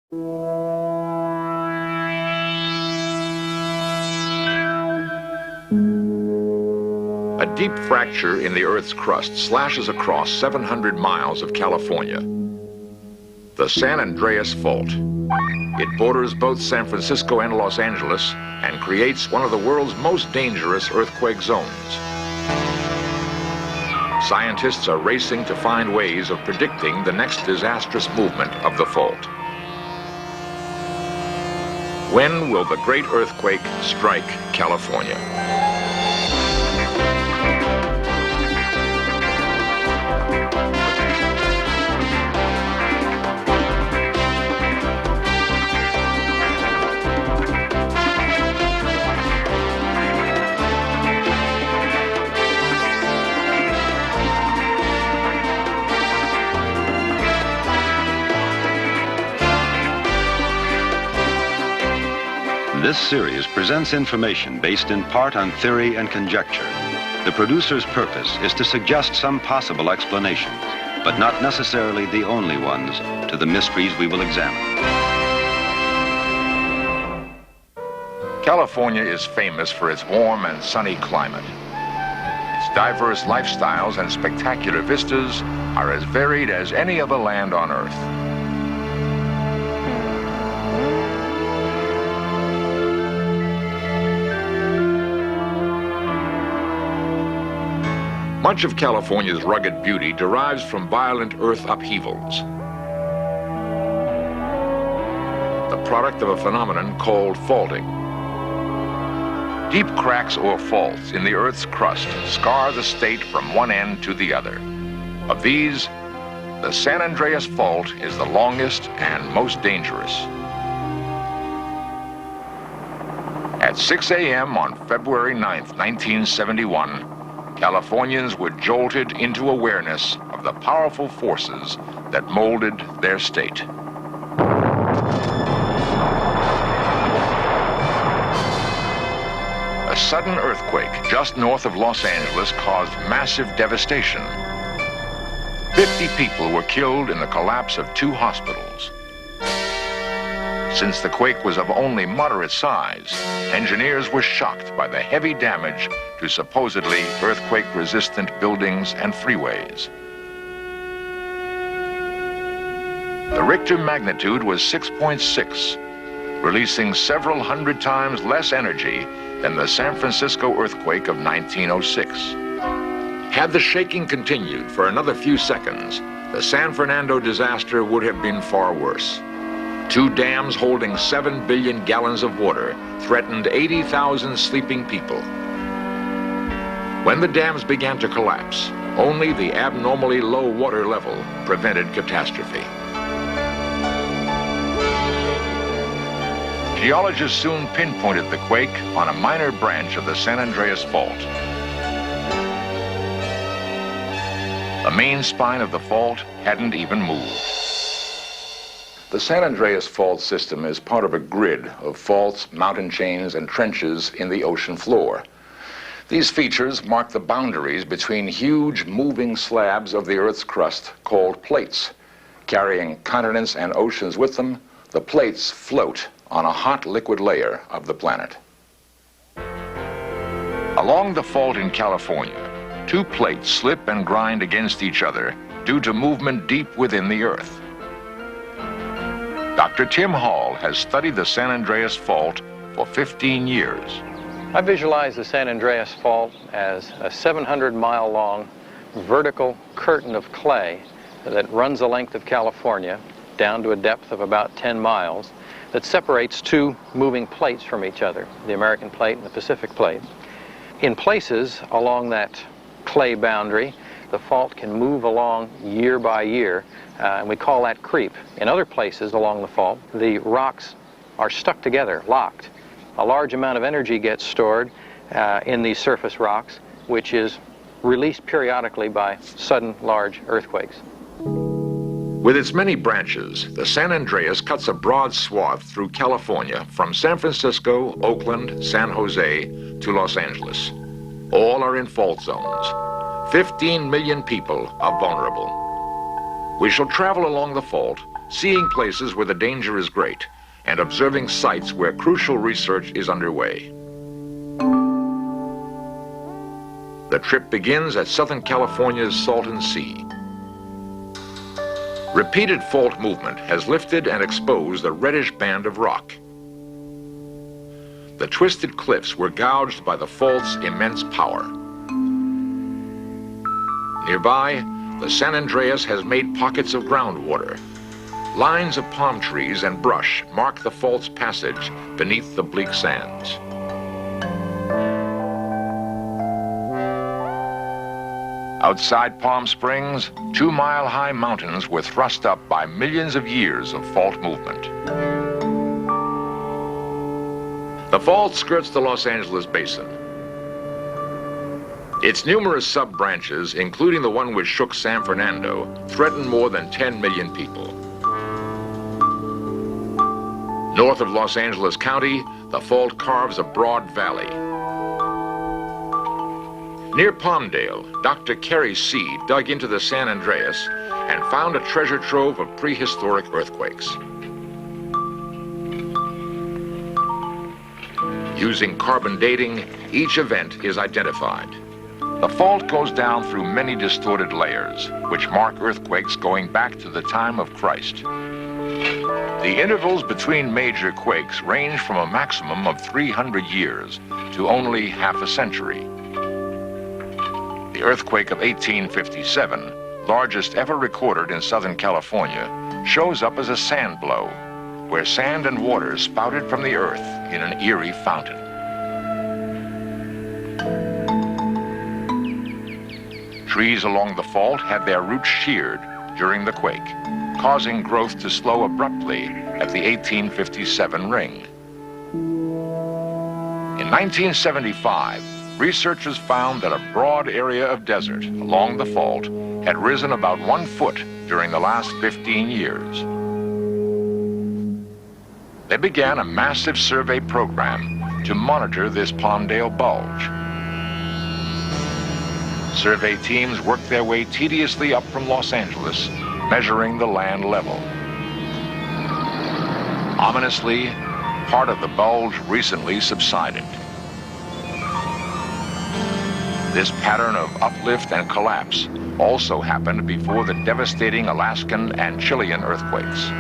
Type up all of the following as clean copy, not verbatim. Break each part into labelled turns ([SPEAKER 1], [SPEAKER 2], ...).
[SPEAKER 1] A deep fracture in the Earth's crust slashes across 700 miles of California. The San Andreas Fault. It borders both San Francisco and Los Angeles and creates one of the world's most dangerous earthquake zones. Scientists are racing to find ways of predicting the next disastrous movement of the fault. When will the great earthquake strike California?
[SPEAKER 2] This series presents information based in part on theory and conjecture. The producer's purpose is to suggest some possible explanations, but not necessarily the only ones, to the mysteries we will examine.
[SPEAKER 1] California is famous for its warm and sunny climate. Its diverse lifestyles and spectacular vistas are as varied as any other land on Earth. Much of California's rugged beauty derives from violent earth upheavals, the product of a phenomenon called faulting. Deep cracks or faults in the Earth's crust scar the state from one end to the other. Of these, the San Andreas Fault is the longest and most dangerous. At 6 a.m. on February 9th, 1971, Californians were jolted into awareness of the powerful forces that molded their state. A sudden earthquake just north of Los Angeles caused massive devastation. 50 people were killed in the collapse of 2 hospitals. Since the quake was of only moderate size, engineers were shocked by the heavy damage to supposedly earthquake-resistant buildings and freeways. The Richter magnitude was 6.6, releasing several hundred times less energy than the San Francisco earthquake of 1906. Had the shaking continued for another few seconds, the San Fernando disaster would have been far worse. 2 dams holding 7 billion gallons of water threatened 80,000 sleeping people. When the dams began to collapse, only the abnormally low water level prevented catastrophe. Geologists soon pinpointed the quake on a minor branch of the San Andreas Fault. The main spine of the fault hadn't even moved. The San Andreas Fault system is part of a grid of faults, mountain chains, and trenches in the ocean floor. These features mark the boundaries between huge moving slabs of the Earth's crust called plates. Carrying continents and oceans with them, the plates float on a hot liquid layer of the planet. Along the fault in California, 2 plates slip and grind against each other due to movement deep within the Earth. Dr. Tim Hall has studied the San Andreas Fault for 15 years.
[SPEAKER 3] I visualize the San Andreas Fault as a 700-mile-long vertical curtain of clay that runs the length of California down to a depth of about 10 miles that separates 2 moving plates from each other, the American plate and the Pacific plate. In places along that clay boundary, the fault can move along year by year, and we call that creep. In other places along the fault, the rocks are stuck together, locked. A large amount of energy gets stored in these surface rocks, which is released periodically by sudden large earthquakes.
[SPEAKER 1] With its many branches, the San Andreas cuts a broad swath through California from San Francisco, Oakland, San Jose to Los Angeles. All are in fault zones. 15 million people are vulnerable. We shall travel along the fault seeing places where the danger is great and observing sites where crucial research is underway. The trip begins at Southern California's Salton Sea. Repeated fault movement has lifted and exposed a reddish band of rock. The twisted cliffs were gouged by the fault's immense power. Nearby, the San Andreas has made pockets of groundwater. Lines of palm trees and brush mark the fault's passage beneath the bleak sands. Outside Palm Springs, 2-mile-high mountains were thrust up by millions of years of fault movement. The fault skirts the Los Angeles basin. Its numerous sub-branches, including the one which shook San Fernando, threaten more than 10 million people. North of Los Angeles County, the fault carves a broad valley. Near Palmdale, Dr. Kerry Seed dug into the San Andreas and found a treasure trove of prehistoric earthquakes. Using carbon dating, each event is identified. The fault goes down through many distorted layers, which mark earthquakes going back to the time of Christ. The intervals between major quakes range from a maximum of 300 years to only half a century. The earthquake of 1857, largest ever recorded in Southern California, shows up as a sand blow, where sand and water spouted from the earth in an eerie fountain. Trees along the fault had their roots sheared during the quake, causing growth to slow abruptly at the 1857 ring. In 1975, researchers found that a broad area of desert along the fault had risen about 1 foot during the last 15 years. They began a massive survey program to monitor this Palmdale bulge. Survey teams worked their way tediously up from Los Angeles, measuring the land level. Ominously, part of the bulge recently subsided. This pattern of uplift and collapse also happened before the devastating Alaskan and Chilean earthquakes.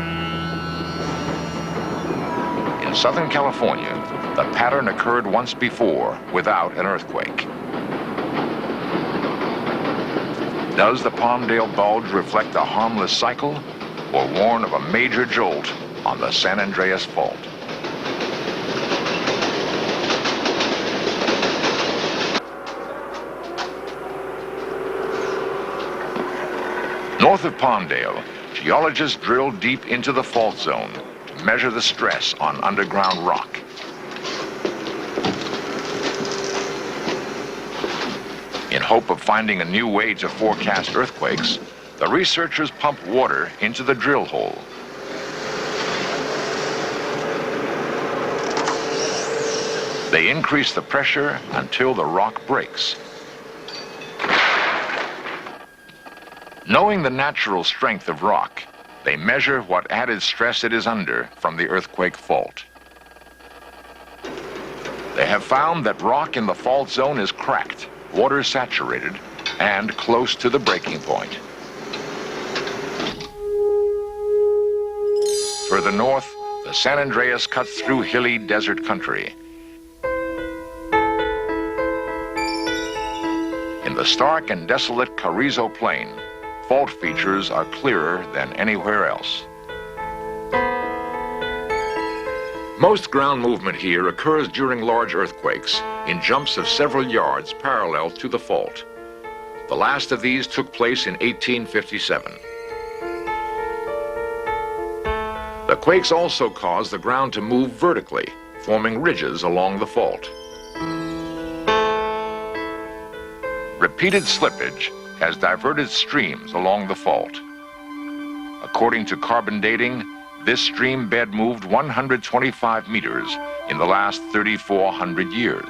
[SPEAKER 1] In Southern California, the pattern occurred once before without an earthquake. Does the Palmdale bulge reflect a harmless cycle or warn of a major jolt on the San Andreas fault? North of Palmdale, geologists drilled deep into the fault zone to measure the stress on underground rock. In hope of finding a new way to forecast earthquakes, the researchers pump water into the drill hole. They increase the pressure until the rock breaks. Knowing the natural strength of rock, they measure what added stress it is under from the earthquake fault. They have found that rock in the fault zone is cracked, water saturated, and close to the breaking point. Further north, the San Andreas cuts through hilly desert country. In the stark and desolate Carrizo Plain, fault features are clearer than anywhere else. Most ground movement here occurs during large earthquakes in jumps of several yards parallel to the fault. The last of these took place in 1857. The quakes also cause the ground to move vertically, forming ridges along the fault. Repeated slippage has diverted streams along the fault. According to carbon dating, this stream bed moved 125 meters in the last 3,400 years.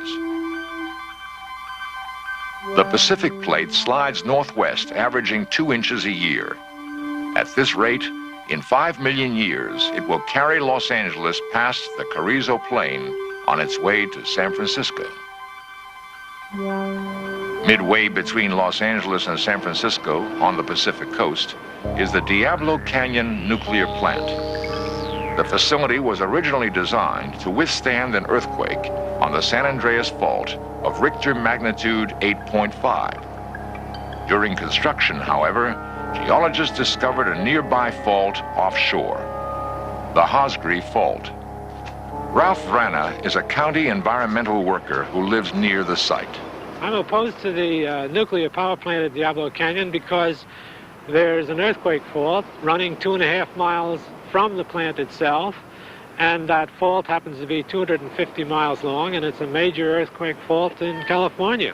[SPEAKER 1] The Pacific Plate slides northwest, averaging 2 inches a year. At this rate, In 5 million years, it will carry Los Angeles past the Carrizo Plain on its way to San Francisco. Midway between Los Angeles and San Francisco, on the Pacific coast, is the Diablo Canyon nuclear plant. The facility was originally designed to withstand an earthquake on the San Andreas Fault of Richter magnitude 8.5. During construction, however, geologists discovered a nearby fault offshore, the Hosgri Fault. Ralph Vrana is a county environmental worker who lives near the site.
[SPEAKER 4] I'm opposed to the nuclear power plant at Diablo Canyon because there's an earthquake fault running 2.5 miles from the plant itself, and that fault happens to be 250 miles long, and it's a major earthquake fault in California.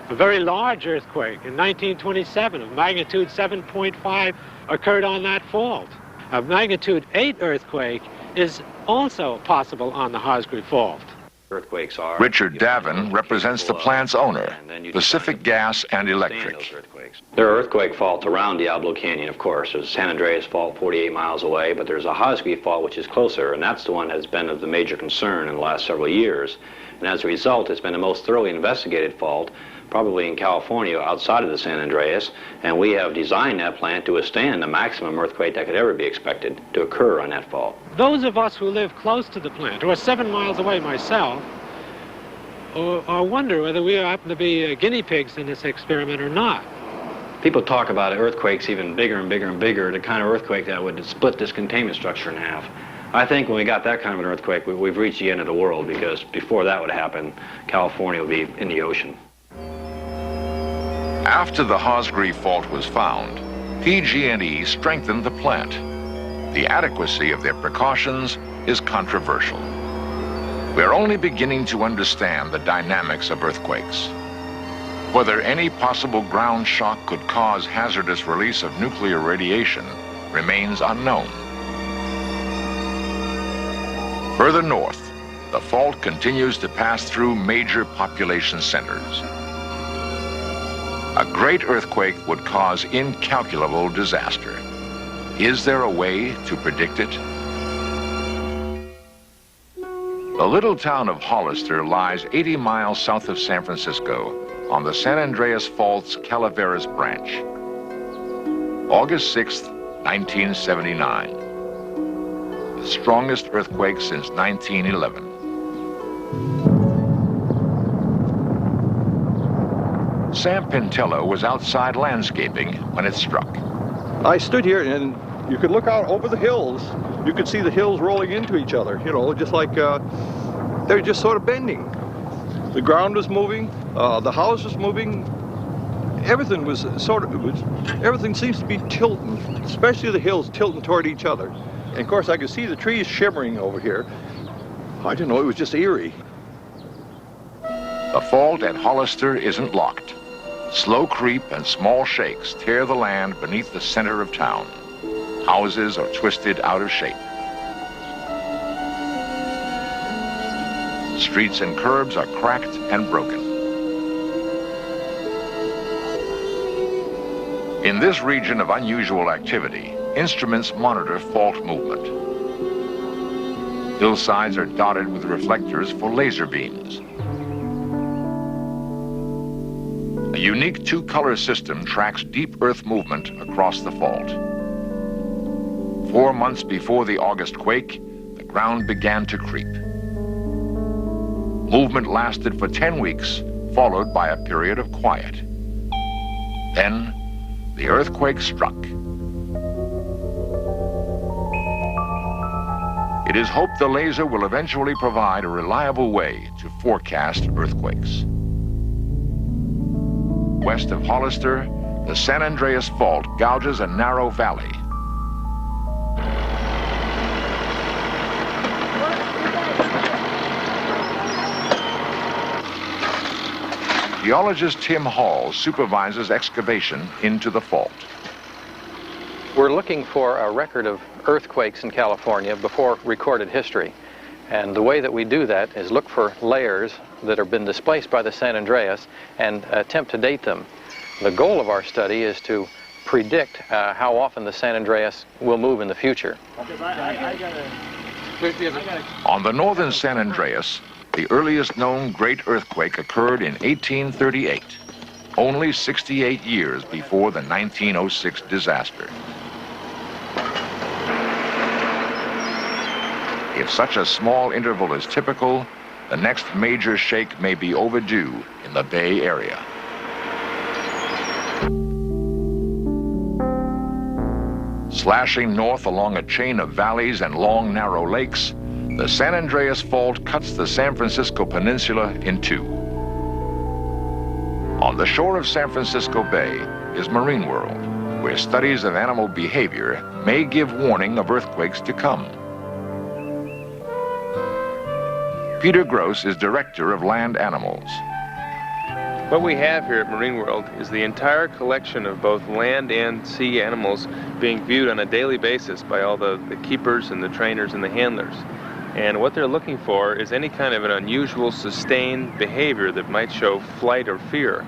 [SPEAKER 4] A very large earthquake in 1927 of magnitude 7.5 occurred on that fault. A magnitude 8 earthquake is also possible on the Hosgri Fault.
[SPEAKER 5] Earthquakes are.
[SPEAKER 1] Richard Davin represents the plant's owner, Pacific Gas and Electric.
[SPEAKER 5] There are earthquake faults around Diablo Canyon, of course. There's San Andreas Fault 48 miles away, but there's a Hosgri Fault which is closer, and that's the one that's been of the major concern in the last several years. And as a result, it's been the most thoroughly investigated fault, probably in California outside of the San Andreas, and we have designed that plant to withstand the maximum earthquake that could ever be expected to occur on that fault.
[SPEAKER 4] Those of us who live close to the plant, who are 7 miles away myself, wonder whether we happen to be guinea pigs in this experiment or not.
[SPEAKER 5] People talk about earthquakes even bigger and bigger and bigger, the kind of earthquake that would split this containment structure in half. I think when we got that kind of an earthquake, we've reached the end of the world, because before that would happen, California would be in the ocean.
[SPEAKER 1] After the Hosgri Fault was found, PG&E strengthened the plant. The adequacy of their precautions is controversial. We're only beginning to understand the dynamics of earthquakes. Whether any possible ground shock could cause hazardous release of nuclear radiation remains unknown. Further north, the fault continues to pass through major population centers. A great earthquake would cause incalculable disaster. Is there a way to predict it? The little town of Hollister lies 80 miles south of San Francisco on the San Andreas Fault's Calaveras branch. August 6, 1979. The strongest earthquake since 1911. Sam Pintello was outside landscaping when it struck.
[SPEAKER 6] I stood here and you could look out over the hills. You could see the hills rolling into each other, you know, just like they were just sort of bending. The ground was moving, the house was moving. Everything was everything seems to be tilting, especially the hills tilting toward each other. And of course I could see the trees shimmering over here. I don't know, it was just eerie.
[SPEAKER 1] The fault at Hollister isn't locked. Slow creep and small shakes tear the land beneath the center of town. Houses are twisted out of shape. Streets and curbs are cracked and broken. In this region of unusual activity, instruments monitor fault movement. Hillsides are dotted with reflectors for laser beams. A unique two-color system tracks deep earth movement across the fault. 4 months before the August quake, the ground began to creep. Movement lasted for 10 weeks, followed by a period of quiet. Then, the earthquake struck. It is hoped the laser will eventually provide a reliable way to forecast earthquakes. West of Hollister, the San Andreas Fault gouges a narrow valley. Geologist Tim Hall supervises excavation into the fault.
[SPEAKER 3] We're looking for a record of earthquakes in California before recorded history. And the way that we do that is look for layers that have been displaced by the San Andreas and attempt to date them. The goal of our study is to predict how often the San Andreas will move in the future.
[SPEAKER 1] On the northern San Andreas, the earliest known great earthquake occurred in 1838, only 68 years before the 1906 disaster. If such a small interval is typical, the next major shake may be overdue in the Bay Area. Slashing north along a chain of valleys and long, narrow lakes, the San Andreas Fault cuts the San Francisco Peninsula in two. On the shore of San Francisco Bay is Marine World, where studies of animal behavior may give warning of earthquakes to come. Peter Gross is director of land animals.
[SPEAKER 7] What we have here at Marine World is the entire collection of both land and sea animals being viewed on a daily basis by all the keepers and the trainers and the handlers. And what they're looking for is any kind of an unusual, sustained behavior that might show flight or fear,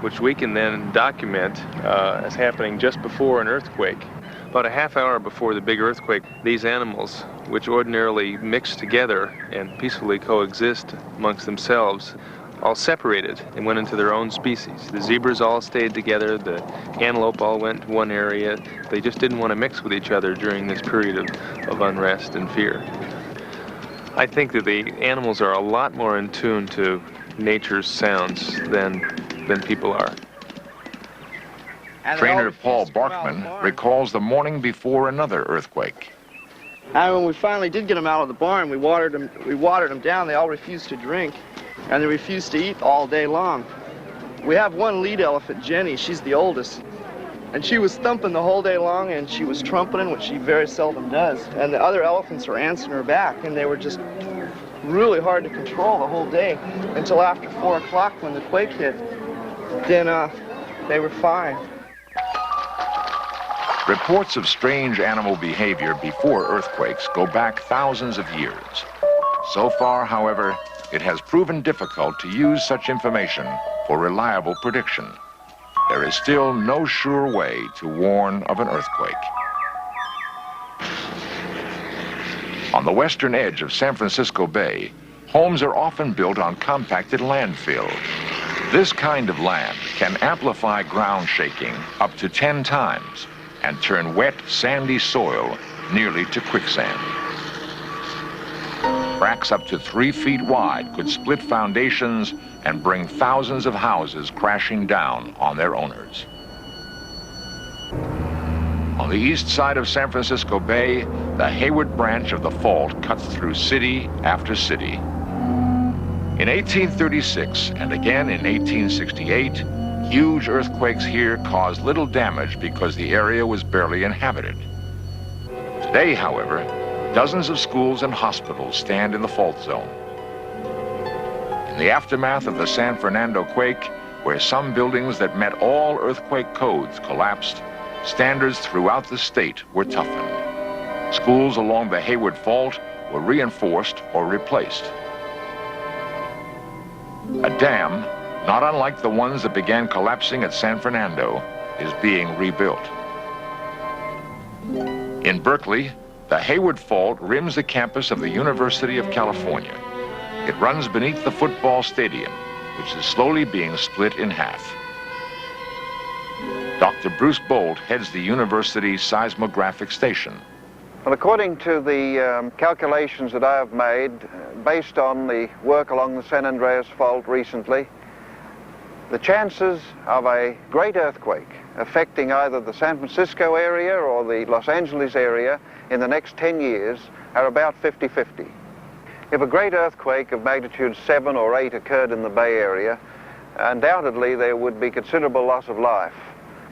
[SPEAKER 7] which we can then document as happening just before an earthquake. About a half hour before the big earthquake, these animals, which ordinarily mix together and peacefully coexist amongst themselves, all separated and went into their own species. The zebras all stayed together, the antelope all went to one area. They just didn't want to mix with each other during this period of unrest and fear. I think that the animals are a lot more in tune to nature's sounds than people are.
[SPEAKER 1] Trainer Paul Barkman recalls the morning before another earthquake.
[SPEAKER 8] And when we finally did get them out of the barn, we watered them down. They all refused to drink, and they refused to eat all day long. We have one lead elephant, Jenny. She's the oldest, and she was thumping the whole day long, and she was trumpeting, which she very seldom does. And the other elephants were answering her back, and they were just really hard to control the whole day until after 4 o'clock when the quake hit. Then they were fine.
[SPEAKER 1] Reports of strange animal behavior before earthquakes go back thousands of years. So far, however, it has proven difficult to use such information for reliable prediction. There is still no sure way to warn of an earthquake. On the western edge of San Francisco Bay, homes are often built on compacted landfill. This kind of land can amplify ground shaking up to 10 times and turn wet, sandy soil nearly to quicksand. Cracks up to 3 feet wide could split foundations and bring thousands of houses crashing down on their owners. On the east side of San Francisco Bay, the Hayward branch of the fault cuts through city after city. In 1836 and again in 1868, huge earthquakes here caused little damage because the area was barely inhabited. Today, however, dozens of schools and hospitals stand in the fault zone. In the aftermath of the San Fernando quake, where some buildings that met all earthquake codes collapsed, standards throughout the state were toughened. Schools along the Hayward Fault were reinforced or replaced. A dam, not unlike the ones that began collapsing at San Fernando, is being rebuilt. In Berkeley, the Hayward Fault rims the campus of the University of California. It runs beneath the football stadium, which is slowly being split in half. Dr. Bruce Bolt heads the university's seismographic station.
[SPEAKER 9] Well, according to the calculations that I have made, based on the work along the San Andreas Fault recently, the chances of a great earthquake affecting either the San Francisco area or the Los Angeles area in the next 10 years are about 50-50. If a great earthquake of magnitude 7 or 8 occurred in the Bay Area, undoubtedly there would be considerable loss of life.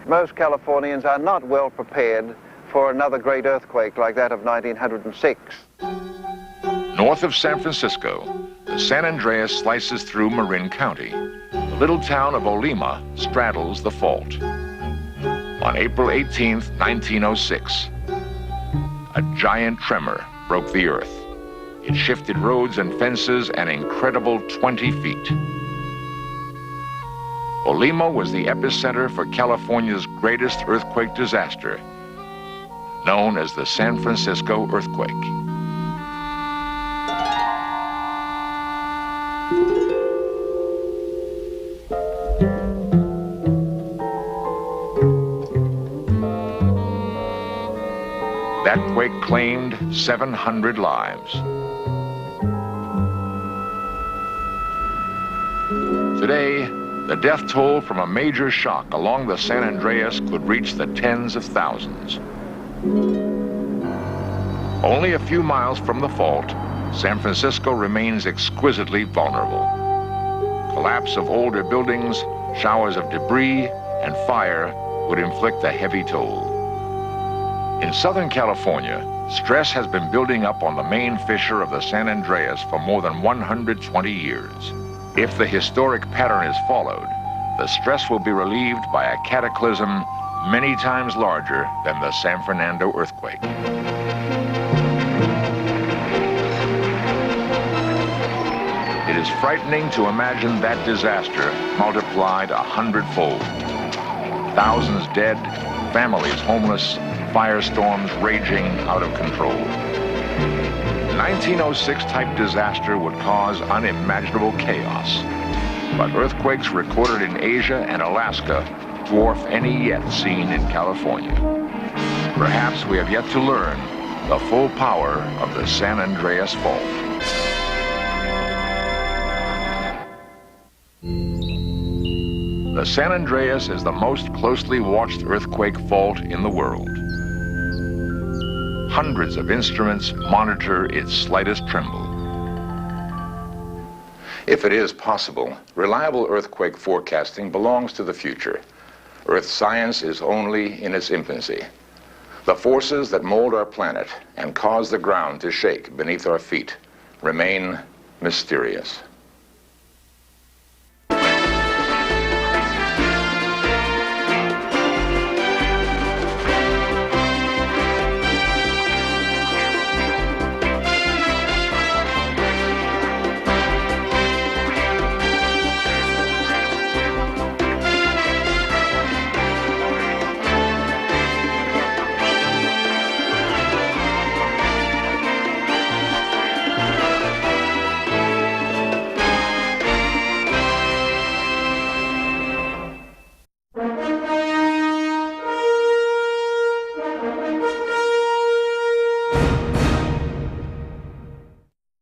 [SPEAKER 9] Most Californians are not well prepared for another great earthquake like that of 1906.
[SPEAKER 1] North of San Francisco, the San Andreas slices through Marin County. The little town of Olima straddles the fault. On April 18, 1906, a giant tremor broke the earth. It shifted roads and fences an incredible 20 feet. Olimo was the epicenter for California's greatest earthquake disaster, known as the San Francisco earthquake. That quake claimed 700 lives. Today, the death toll from a major shock along the San Andreas could reach the tens of thousands. Only a few miles from the fault, San Francisco remains exquisitely vulnerable. Collapse of older buildings, showers of debris, and fire would inflict a heavy toll. In Southern California, stress has been building up on the main fissure of the San Andreas for more than 120 years. If the historic pattern is followed, the stress will be relieved by a cataclysm many times larger than the San Fernando earthquake. It is frightening to imagine that disaster multiplied 100-fold. Thousands dead, families homeless, firestorms raging out of control. 1906 type disaster would cause unimaginable chaos, but earthquakes recorded in Asia and Alaska dwarf any yet seen in California. Perhaps we have yet to learn the full power of the San Andreas Fault. The San Andreas is the most closely watched earthquake fault in the world. Hundreds of instruments monitor its slightest tremble. If it is possible, reliable earthquake forecasting belongs to the future. Earth science is only in its infancy. The forces that mold our planet and cause the ground to shake beneath our feet remain mysterious.